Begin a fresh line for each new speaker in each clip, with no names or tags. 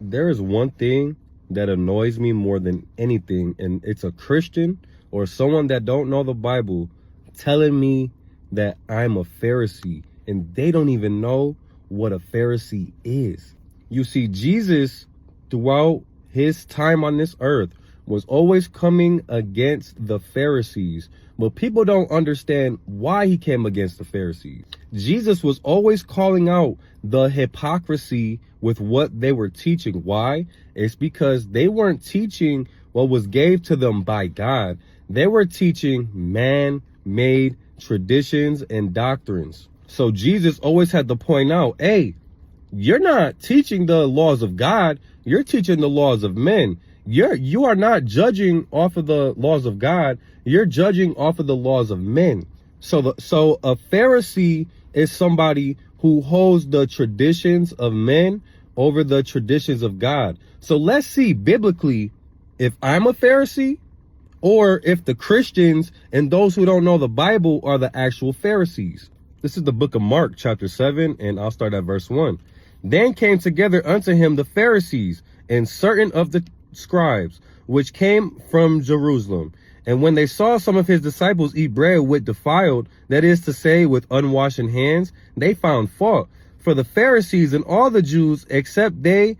There is one thing that annoys me more than anything, and it's a Christian or someone that don't know the Bible telling me that I'm a Pharisee, and they don't even know what a Pharisee is. You see, Jesus, throughout his time on this earth, was always coming against the Pharisees, but people don't understand why he came against the Pharisees. Jesus was always calling out the hypocrisy with what they were teaching. Why? It's because they weren't teaching what was gave to them by God. They were teaching man-made traditions and doctrines. So Jesus always had to point out, hey, you're not teaching the laws of God. You're teaching the laws of men. You are not judging off of the laws of God. You're judging off of the laws of men. So a Pharisee is somebody who holds the traditions of men over the traditions of God. So let's see biblically if I'm a Pharisee or if the Christians and those who don't know the Bible are the actual Pharisees. This is the book of Mark, chapter 7, and I'll start at verse 1. Then came together unto him the Pharisees and certain of the scribes, which came from Jerusalem. And when they saw some of his disciples eat bread with defiled, that is to say, with unwashed hands, they found fault. For the Pharisees and all the Jews, except they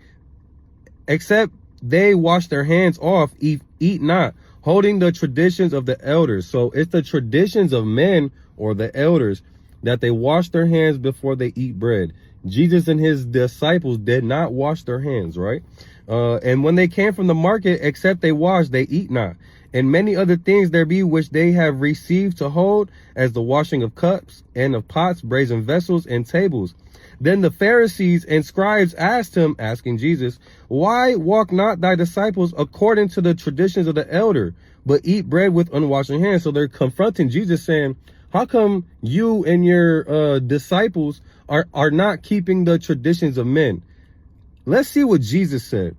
wash their hands off, eat not, holding the traditions of the elders. So it's the traditions of men or the elders that they wash their hands before they eat bread. Jesus and his disciples did not wash their hands, right? And when they came from the market, except they wash, they eat not. And many other things there be which they have received to hold, as the washing of cups and of pots, brazen vessels, and tables. Then the Pharisees and scribes asked him, asking Jesus, why walk not thy disciples according to the traditions of the elder, but eat bread with unwashed hands? So they're confronting Jesus, saying, how come you and your disciples are not keeping the traditions of men? Let's see what Jesus said.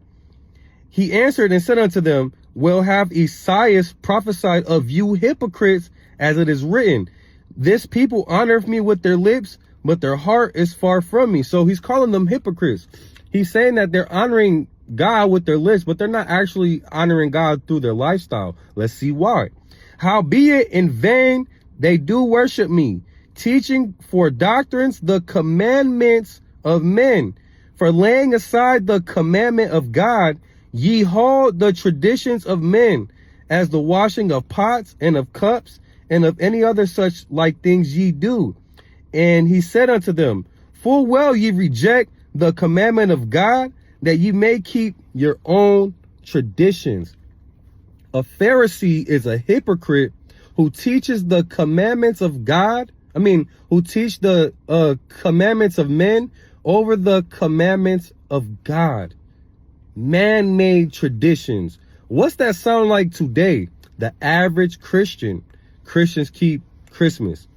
He answered and said unto them, well have Esaias prophesied of you hypocrites, as it is written, this people honoreth me with their lips, but their heart is far from me. So he's calling them hypocrites. He's saying that they're honoring God with their lips, but they're not actually honoring God through their lifestyle. Let's see why. Howbeit in vain they do worship me, teaching for doctrines the commandments of men. For laying aside the commandment of God, ye hold the traditions of men, as the washing of pots and of cups, and of any other such like things ye do. And he said unto them, full well ye reject the commandment of God, that ye may keep your own traditions. A Pharisee is a hypocrite who teaches the commandments of God. Who teach the commandments of men over the commandments of God. Man-made traditions. What's that sound like today? The average Christians keep Christmas,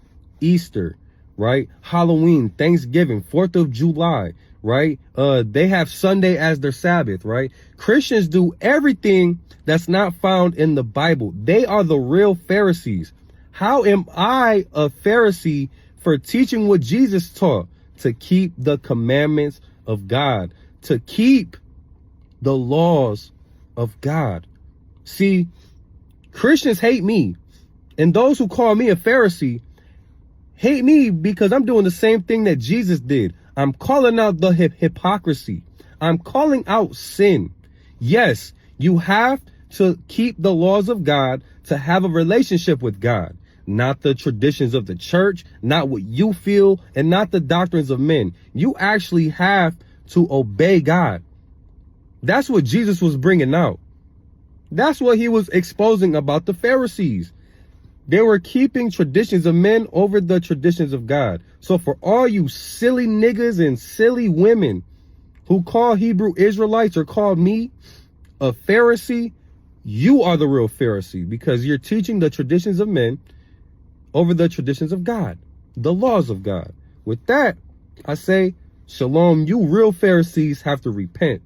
Easter, right? Halloween, Thanksgiving, 4th of July, right? They have Sunday as their Sabbath, right? Christians do everything that's not found in the Bible. They are the real Pharisees. How am I a Pharisee for teaching what Jesus taught? To keep the commandments of God, to keep the laws of God. See, Christians hate me, and those who call me a Pharisee hate me because I'm doing the same thing that Jesus did. I'm calling out the hypocrisy. I'm calling out sin. Yes, you have to keep the laws of God to have a relationship with God, not the traditions of the church, not what you feel, and not the doctrines of men. You actually have to obey God. That's what Jesus was bringing out. That's what he was exposing about the Pharisees. They were keeping traditions of men over the traditions of God. So for all you silly niggas and silly women who call Hebrew Israelites or call me a Pharisee, you are the real Pharisee, because you're teaching the traditions of men over the traditions of God, the laws of God. With that, I say, shalom, you real Pharisees have to repent.